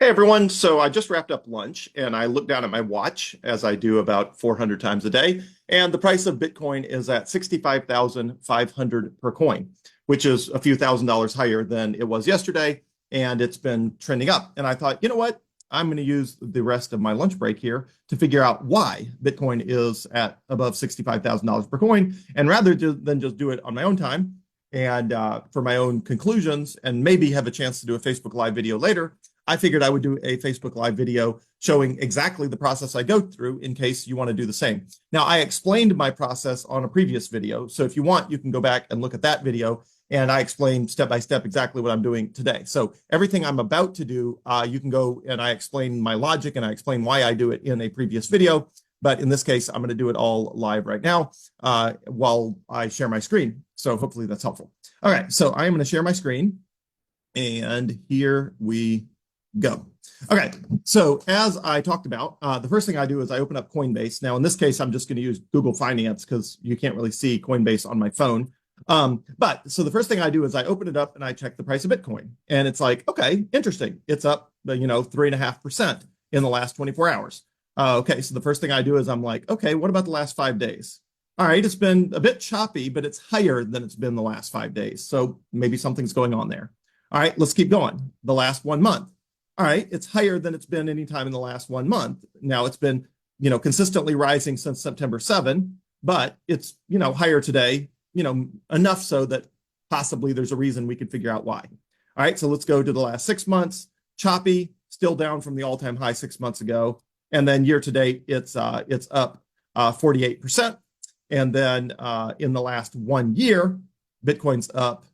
Hey everyone, so I just wrapped up lunch and I looked down at my watch as I do about 400 times a day, and the price of Bitcoin is at 65,500 per coin, which is a few $1,000s higher than it was yesterday, and it's been trending up. And I thought, you know what? I'm going to use the rest of my lunch break here to figure out why Bitcoin is at above $65,000 per coin. And rather than just do it on my own time and for my own conclusions and maybe have a chance to do a Facebook Live video later, I figured I would do a Facebook Live video showing exactly the process I go through in case you want to do the same. Now, I explained my process on a previous video, so if you want, you can go back and look at that video, and I explain step by step exactly what I'm doing today. So everything I'm about to do, you can go and I explain my logic and I explain why I do it in a previous video. But in this case, I'm going to do it all live right now while I share my screen. So hopefully that's helpful. All right, so I am going to share my screen, and here we go. Okay, so as I talked about, the first thing I do is I open up Coinbase. Now, in this case, I'm just going to use Google Finance because you can't really see Coinbase on my phone. So the first thing I do is I open it up and I check the price of Bitcoin. And it's like, okay, interesting. It's up, 3.5% in the last 24 hours. Okay, so the first thing I do is I'm like, okay, what about the last 5 days? All right, it's been a bit choppy, but it's higher than it's been the last 5 days. So maybe something's going on there. All right, let's keep going. The last 1 month. All right, it's higher than it's been any time in the last 1 month. Now it's been, consistently rising since September 7, but it's, higher today, enough so that possibly there's a reason we could figure out why. All right, so let's go to the last 6 months. Choppy, still down from the all-time high 6 months ago. And then year to date, it's up 48%. And then in the last 1 year, Bitcoin's up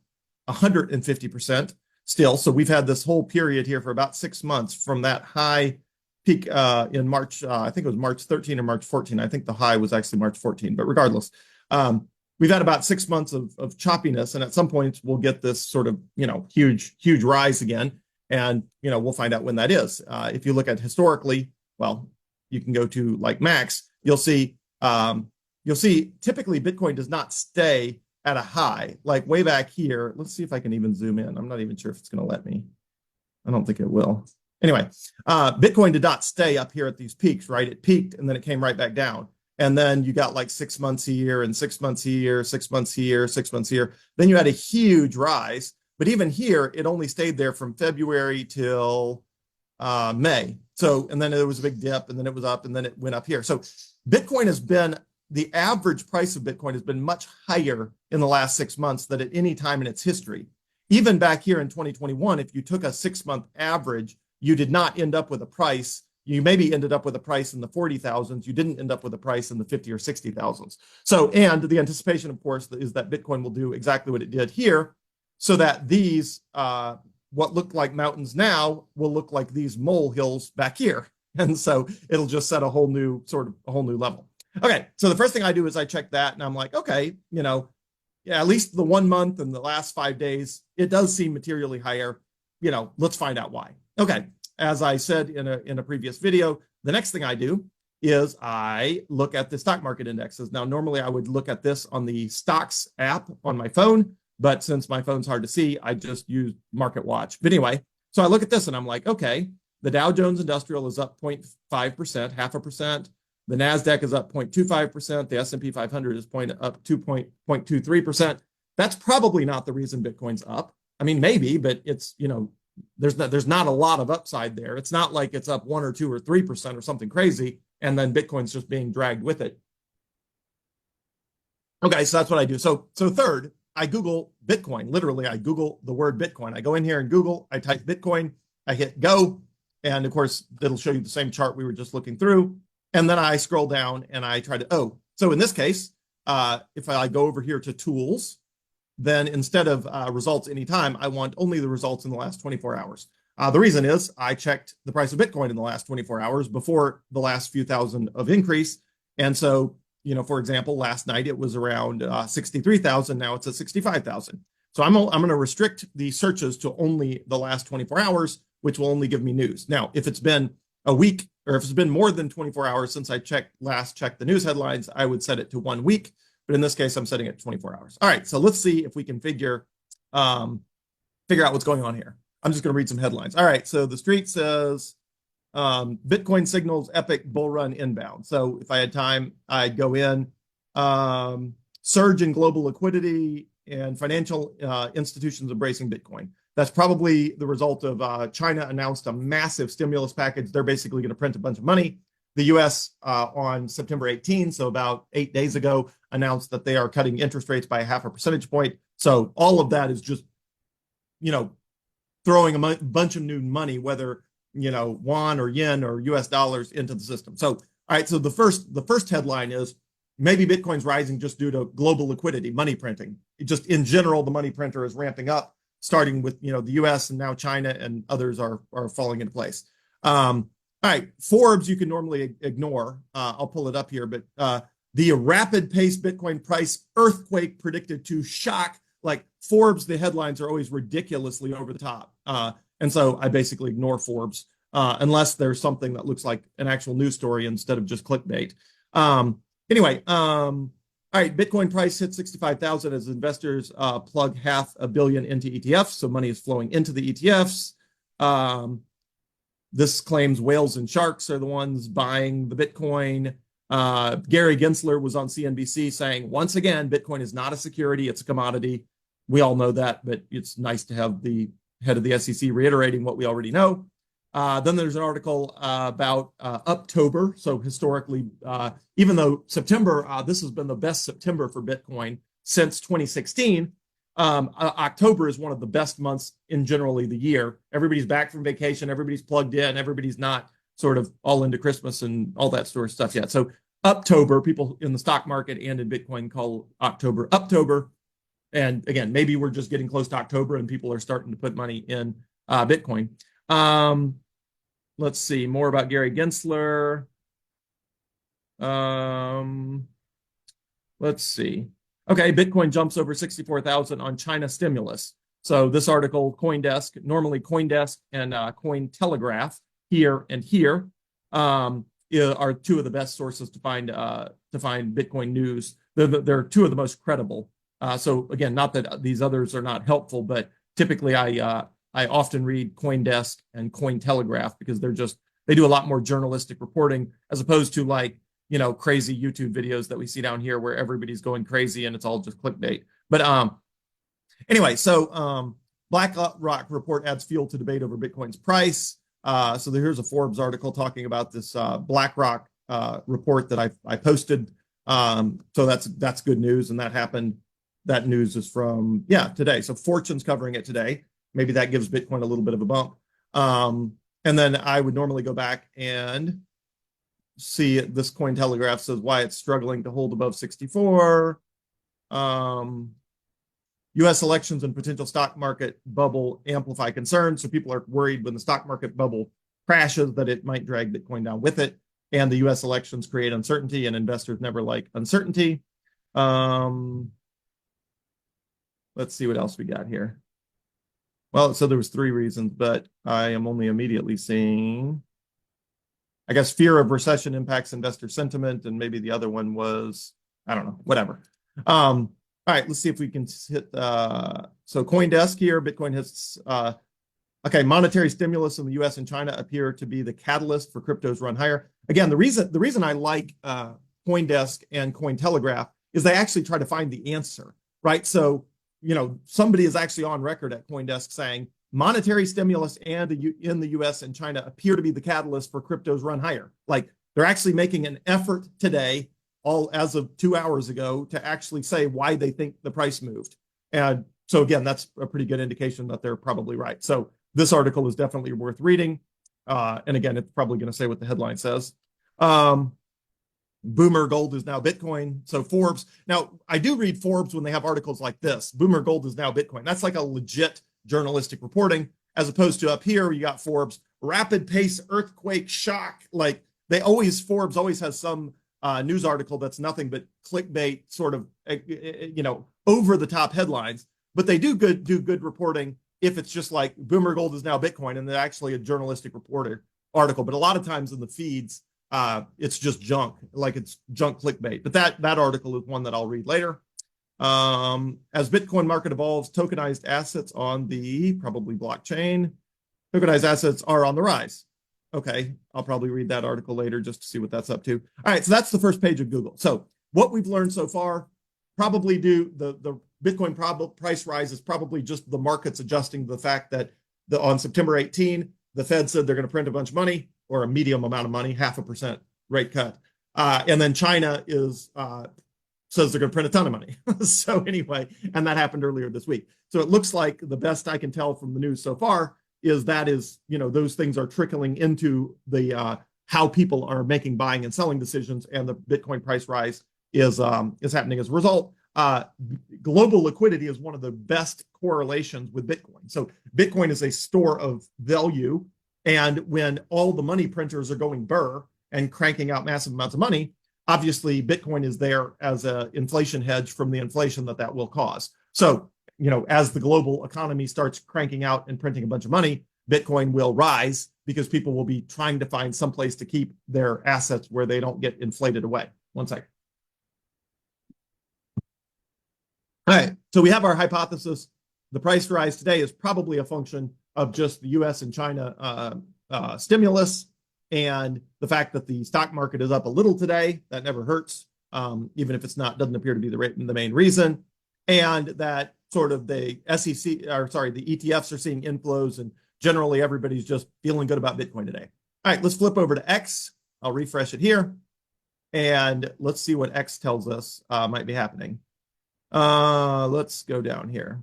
150%. Still, so we've had this whole period here for about 6 months from that high peak in March. I think it was March 13 or March 14. I think the high was actually March 14, but regardless, we've had about 6 months of choppiness, and at some point we'll get this sort of huge rise again, and we'll find out when that is. If you look at historically, well, you can go to like Max, you'll see typically Bitcoin does not stay at a high, like way back here. Let's see if I can even zoom in. I'm not even sure if it's going to let me. I don't think it will. Anyway, Bitcoin did not stay up here at these peaks, right? It peaked and then it came right back down. And then you got like 6 months here and 6 months here, 6 months here, 6 months here. Then you had a huge rise. But even here, it only stayed there from February till May. So, and then there was a big dip and then it was up and then it went up here. So Bitcoin has been, the average price of Bitcoin has been much higher in the last 6 months than at any time in its history. Even back here in 2021, if you took a 6-month average, you did not end up with a price. You maybe ended up with a price in the 40,000s. You didn't end up with a price in the 50 or 60,000s. So, and the anticipation, of course, is that Bitcoin will do exactly what it did here, so that these, what look like mountains now will look like these molehills back here. And so it'll just set a whole new level. Okay, so the first thing I do is I check that, and I'm like, okay, at least the 1 month and the last 5 days, it does seem materially higher. Let's find out why. Okay, as I said in a previous video, the next thing I do is I look at the stock market indexes. Now, normally I would look at this on the Stocks app on my phone, but since my phone's hard to see, I just use Market Watch. But anyway, so I look at this and I'm like, okay, the Dow Jones Industrial is up 0.5%, 0.5%. The NASDAQ is up 0.25%. The S&P 500 is up 2.23%. That's probably not the reason Bitcoin's up. I mean, maybe, but it's, there's not a lot of upside there. It's not like it's up 1 or 2 or 3% or something crazy, and then Bitcoin's just being dragged with it. Okay, so that's what I do. So third, I Google Bitcoin. Literally, I Google the word Bitcoin. I go in here and Google, I type Bitcoin, I hit go, and of course, it'll show you the same chart we were just looking through. And then I scroll down and I try to, so in this case, if I go over here to tools, then instead of results anytime, I want only the results in the last 24 hours. The reason is I checked the price of Bitcoin in the last 24 hours before the last few thousand of increase. And so, for example, last night it was around 63,000. Now it's at 65,000. So I'm going to restrict the searches to only the last 24 hours, which will only give me news. Now, if it's been a week, or if it's been more than 24 hours since I last checked the news headlines, I would set it to 1 week. But in this case, I'm setting it to 24 hours. All right, so let's see if we can figure out what's going on here. I'm just going to read some headlines. All right. So the street says Bitcoin signals epic bull run inbound. So if I had time, I'd go in. Surge in global liquidity and financial institutions embracing Bitcoin. That's probably the result of China announced a massive stimulus package. They're basically going to print a bunch of money. The US on September 18, so about 8 days ago, announced that they are cutting interest rates by 0.5 percentage point. So all of that is just, throwing a bunch of new money, whether, yuan or yen or US dollars into the system. So, all right. So the first headline is maybe Bitcoin's rising just due to global liquidity, money printing. Just in general, the money printer is ramping up, starting with, the US and now China and others are falling into place. All right. Forbes, you can normally ignore. I'll pull it up here, but the rapid pace Bitcoin price earthquake predicted to shock. Like Forbes, the headlines are always ridiculously over the top. And so I basically ignore Forbes unless there's something that looks like an actual news story instead of just clickbait. Anyway, all right, Bitcoin price hit 65,000 as investors plug $500 million into ETFs. So money is flowing into the ETFs. This claims whales and sharks are the ones buying the Bitcoin. Gary Gensler was on CNBC saying, once again, Bitcoin is not a security, it's a commodity. We all know that, but it's nice to have the head of the SEC reiterating what we already know. Then there's an article about October. So historically, even though September, this has been the best September for Bitcoin since 2016, October is one of the best months in generally the year. Everybody's back from vacation, everybody's plugged in, everybody's not sort of all into Christmas and all that sort of stuff yet. So October, people in the stock market and in Bitcoin call October. And again, maybe we're just getting close to October and people are starting to put money in Bitcoin. Let's see more about Gary Gensler. Let's see. Okay, Bitcoin jumps over 64,000 on China stimulus. So this article, CoinDesk, normally CoinDesk and Cointelegraph here and here are two of the best sources to find Bitcoin news. They're two of the most credible. So again, not that these others are not helpful, but typically I often read CoinDesk and Cointelegraph because they do a lot more journalistic reporting as opposed to crazy YouTube videos that we see down here where everybody's going crazy and it's all just clickbait. But anyway, so BlackRock report adds fuel to debate over Bitcoin's price. So here's a Forbes article talking about this BlackRock report that I posted. So that's good news, and that happened. That news is from today. So Fortune's covering it today. Maybe that gives Bitcoin a little bit of a bump. And then I would normally go back and see this Cointelegraph says why it's struggling to hold above 64. U.S. elections and potential stock market bubble amplify concerns. So people are worried when the stock market bubble crashes that it might drag Bitcoin down with it. And the U.S. elections create uncertainty, and investors never like uncertainty. Let's see what else we got here. Well, so there was 3 reasons, but I am only immediately seeing, I guess, fear of recession impacts investor sentiment, and maybe the other one was, I don't know, whatever. All right, let's see if we can hit, so CoinDesk here, Bitcoin has, okay, monetary stimulus in the US and China appear to be the catalyst for cryptos run higher. Again, the reason I like CoinDesk and Cointelegraph is they actually try to find the answer, right? So, somebody is actually on record at CoinDesk saying monetary stimulus and in the US and China appear to be the catalyst for cryptos run higher. Like they're actually making an effort today, all as of 2 hours ago, to actually say why they think the price moved. And so again, that's a pretty good indication that they're probably right. So this article is definitely worth reading. And again, it's probably going to say what the headline says. Boomer Gold is now Bitcoin. So Forbes. Now, I do read Forbes when they have articles like this. Boomer Gold is now Bitcoin. That's like a legit journalistic reporting, as opposed to up here, you got Forbes, rapid pace earthquake shock. Like Forbes always has some news article that's nothing but clickbait, sort of, over the top headlines. But they do good reporting if it's just like Boomer Gold is now Bitcoin, and they're actually a journalistic article. But a lot of times in the feeds, it's just junk, like it's junk clickbait. But that article is one that I'll read later. As Bitcoin market evolves, tokenized assets on the probably blockchain, tokenized assets are on the rise. Okay, I'll probably read that article later just to see what that's up to. All right, so that's the first page of Google. So what we've learned so far, probably do the Bitcoin price rise is probably just the markets adjusting to the fact that on September 18, the Fed said they're going to print a bunch of money or a medium amount of money, 0.5% rate cut. And then China says they're going to print a ton of money. So anyway, and that happened earlier this week. So it looks like the best I can tell from the news so far is those things are trickling into the how people are making buying and selling decisions, and the Bitcoin price rise is happening as a result. Global liquidity is one of the best correlations with Bitcoin. So Bitcoin is a store of value, and when all the money printers are going burr and cranking out massive amounts of money, obviously Bitcoin is there as an inflation hedge from the inflation that will cause. So, as the global economy starts cranking out and printing a bunch of money, Bitcoin will rise because people will be trying to find some place to keep their assets where they don't get inflated away. One second. All right, so we have our hypothesis. The price rise today is probably a function of just the US and China stimulus, and the fact that the stock market is up a little today. That never hurts, even if doesn't appear to be the main reason. And that sort of the ETFs are seeing inflows, and generally everybody's just feeling good about Bitcoin today. All right, let's flip over to X. I'll refresh it here, and let's see what X tells us might be happening. Let's go down here.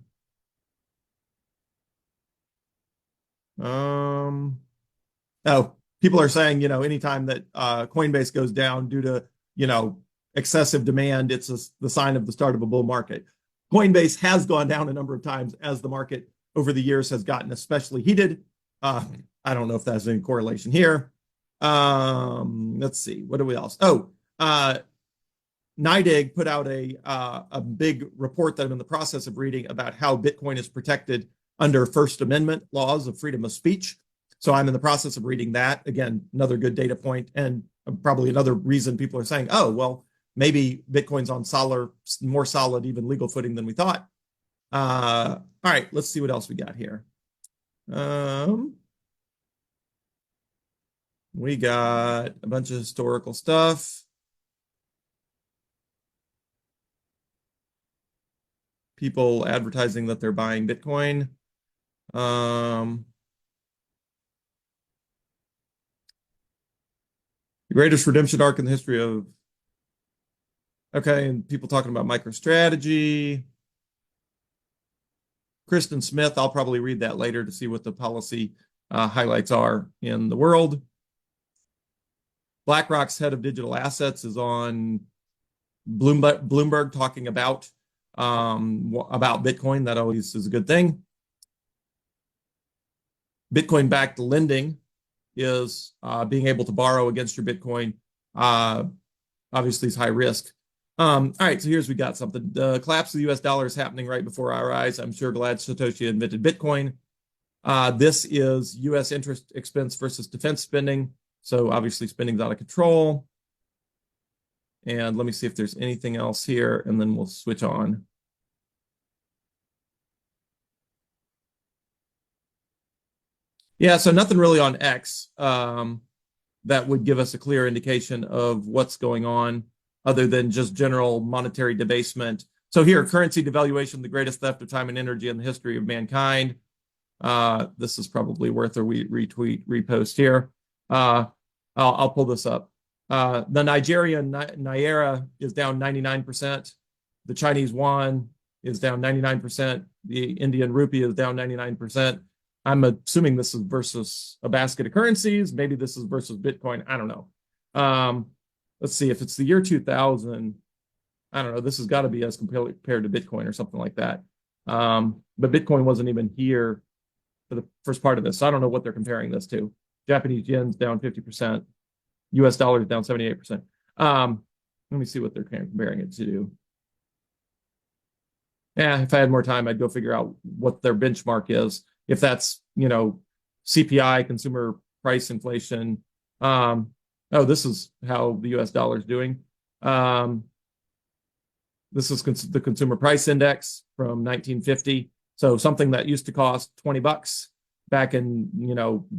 People are saying, anytime that Coinbase goes down due to, excessive demand, it's the sign of the start of a bull market. Coinbase has gone down a number of times as the market over the years has gotten especially heated. I don't know if that's any correlation here. Let's see. What do we else? NYDIG put out a big report that I'm in the process of reading about how Bitcoin is protected under First Amendment laws of freedom of speech. So I'm in the process of reading that. Again, another good data point, and probably another reason people are saying, oh, well, maybe Bitcoin's on more solid, even legal footing than we thought. All right, let's see what else we got here. We got a bunch of historical stuff. People advertising that they're buying Bitcoin. The greatest redemption arc in the history of. Okay, and people talking about MicroStrategy. Kristen Smith, I'll probably read that later to see what the policy highlights are in the world. BlackRock's head of digital assets is on Bloomberg talking about Bitcoin. That always is a good thing. Bitcoin-backed lending is being able to borrow against your Bitcoin. Obviously, is high risk. All right, so we got something. The collapse of the US dollar is happening right before our eyes. I'm sure glad Satoshi invented Bitcoin. This is US interest expense versus defense spending. So obviously spending's out of control. And let me see if there's anything else here, and then we'll switch on. Yeah, so nothing really on X that would give us a clear indication of what's going on, other than just general monetary debasement. So here, currency devaluation, the greatest theft of time and energy in the history of mankind. This is probably worth a repost here. I'll pull this up. The Nigerian Naira is down 99%. The Chinese yuan is down 99%. The Indian rupee is down 99%. I'm assuming this is versus a basket of currencies. Maybe this is versus Bitcoin. I don't know. Let's see if it's the year 2000. I don't know. This has got to be as compared to Bitcoin or something like that. But Bitcoin wasn't even here for the first part of this. So I don't know what they're comparing this to. Japanese yen's down 50%. US dollar is down 78%. Let me see what they're comparing it to. Yeah, if I had more time, I'd go figure out what their benchmark is. If that's, CPI, consumer price inflation. This is how the US dollar is doing. This is the consumer price index from 1950. So something that used to cost 20 bucks back in,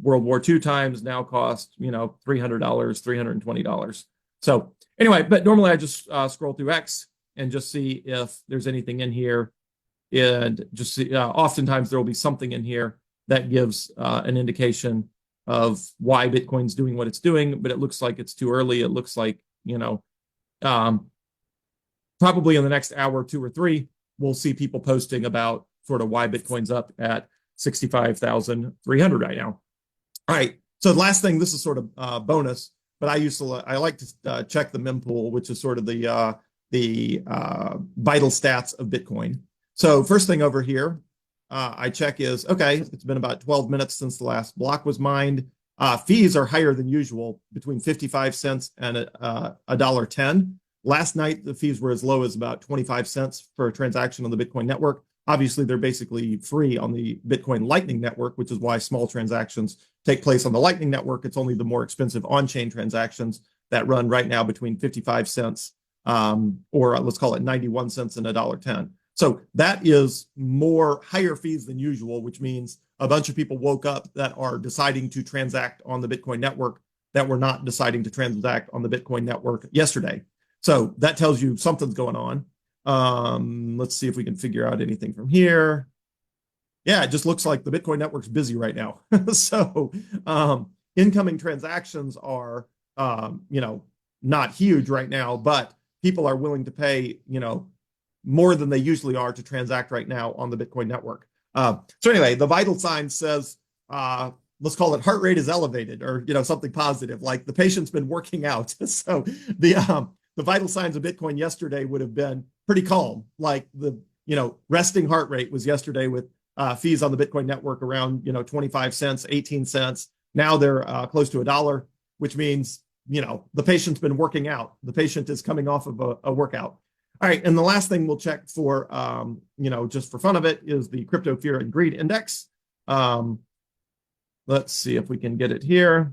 World War II times now cost, $300, $320. So anyway, but normally I just scroll through X and just see if there's anything in here, and just see, oftentimes there will be something in here that gives an indication of why Bitcoin's doing what it's doing, but it looks like it's too early. It looks like, probably in the next hour, 2 or 3, we'll see people posting about sort of why Bitcoin's up at 65,300 right now. All right. So the last thing, this is sort of bonus, but I like to check the mempool, which is sort of the vital stats of Bitcoin. So first thing over here, I check is, okay, it's been about 12 minutes since the last block was mined. Fees are higher than usual, between 55 cents and $1.10. Last night, the fees were as low as about 25 cents for a transaction on the Bitcoin network. Obviously, they're basically free on the Bitcoin Lightning Network, which is why small transactions take place on the Lightning Network. It's only the more expensive on-chain transactions that run right now between 55 cents or let's call it 91 cents and $1.10. So that is higher fees than usual, which means a bunch of people woke up that are deciding to transact on the Bitcoin network that were not deciding to transact on the Bitcoin network yesterday. So that tells you something's going on. Let's see if we can figure out anything from here. Yeah, it just looks like the Bitcoin network's busy right now. So incoming transactions are, not huge right now, but people are willing to pay, more than they usually are to transact right now on the Bitcoin network. So anyway, the vital sign says, let's call it heart rate is elevated, or, something positive, like the patient's been working out. So the vital signs of Bitcoin yesterday would have been pretty calm. Like the, resting heart rate was yesterday with fees on the Bitcoin network around, 25 cents, 18 cents. Now they're close to $1, which means, the patient's been working out. The patient is coming off of a workout. All right. And the last thing we'll check for, just for fun of it, is the Crypto Fear and Greed Index. Let's see if we can get it here.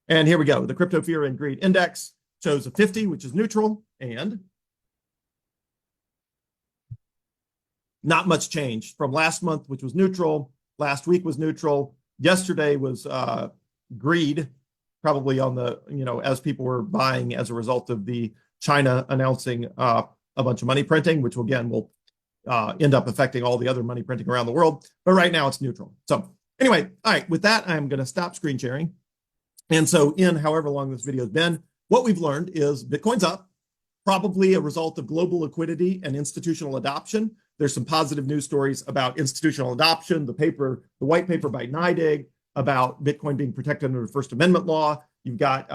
And here we go. The Crypto Fear and Greed Index shows a 50, which is neutral, and not much change from last month, which was neutral. Last week was neutral. Yesterday was greed, probably on the, as people were buying as a result of the China announcing a bunch of money printing, which again will end up affecting all the other money printing around the world. But right now it's neutral. So anyway, all right, with that, I'm going to stop screen sharing. And so in however long this video has been, what we've learned is Bitcoin's up, probably a result of global liquidity and institutional adoption. There's some positive news stories about institutional adoption, the white paper by NYDIG about Bitcoin being protected under the First Amendment law. You've got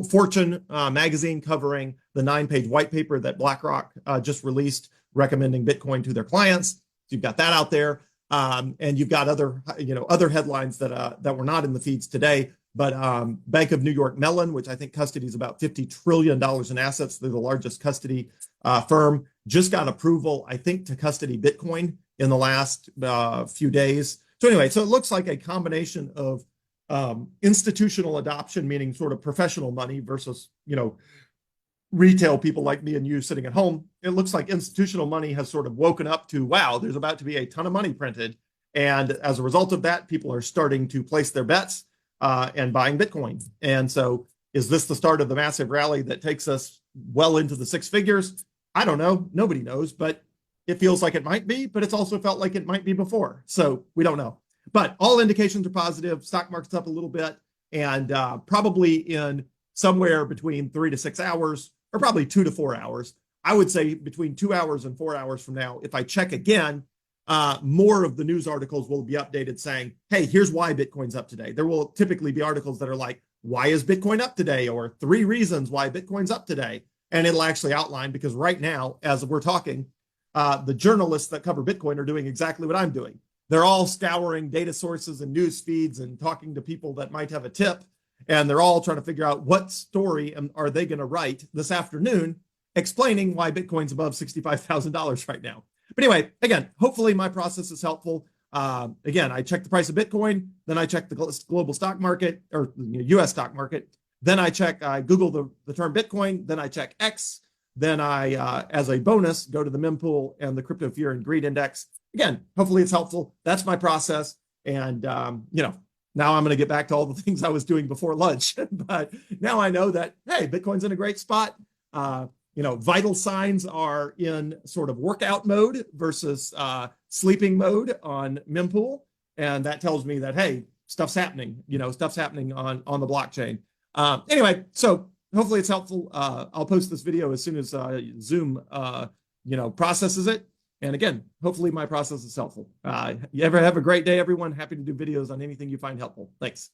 Fortune magazine covering the 9-page white paper that BlackRock just released, recommending Bitcoin to their clients. So you've got that out there, and you've got other headlines that were not in the feeds today. But Bank of New York Mellon, which I think custodies about $50 trillion in assets, they're the largest custody firm, just got approval, I think, to custody Bitcoin in the last few days. So anyway, so it looks like a combination of institutional adoption, meaning sort of professional money versus, retail people like me and you sitting at home. It looks like institutional money has sort of woken up to, wow, there's about to be a ton of money printed. And as a result of that, people are starting to place their bets and buying Bitcoin. And so is this the start of the massive rally that takes us well into the 6 figures? I don't know. Nobody knows, but it feels like it might be, but it's also felt like it might be before. So we don't know. But all indications are positive. Stock market's up a little bit, and probably in somewhere between 3 to 6 hours, or probably 2 to 4 hours. I would say between 2 hours and 4 hours from now, if I check again, more of the news articles will be updated saying, hey, here's why Bitcoin's up today. There will typically be articles that are like, why is Bitcoin up today? Or 3 reasons why Bitcoin's up today. And it'll actually outline, because right now, as we're talking, the journalists that cover Bitcoin are doing exactly what I'm doing. They're all scouring data sources and news feeds and talking to people that might have a tip. And they're all trying to figure out what story are they going to write this afternoon explaining why Bitcoin's above $65,000 right now. But anyway, again, hopefully my process is helpful. Again, I check the price of Bitcoin, then I check the global stock market, or US stock market. Then I Google the term Bitcoin, then I check X, then I, as a bonus, go to the mempool and the crypto fear and greed index. Again, hopefully it's helpful. That's my process. And, now I'm going to get back to all the things I was doing before lunch. But now I know that, hey, Bitcoin's in a great spot. Vital signs are in sort of workout mode versus sleeping mode on mempool. And that tells me that, hey, stuff's happening, stuff's happening on the blockchain. Anyway, so hopefully it's helpful. I'll post this video as soon as Zoom, processes it. And again, hopefully my process is helpful. You ever have a great day, everyone. Happy to do videos on anything you find helpful. Thanks.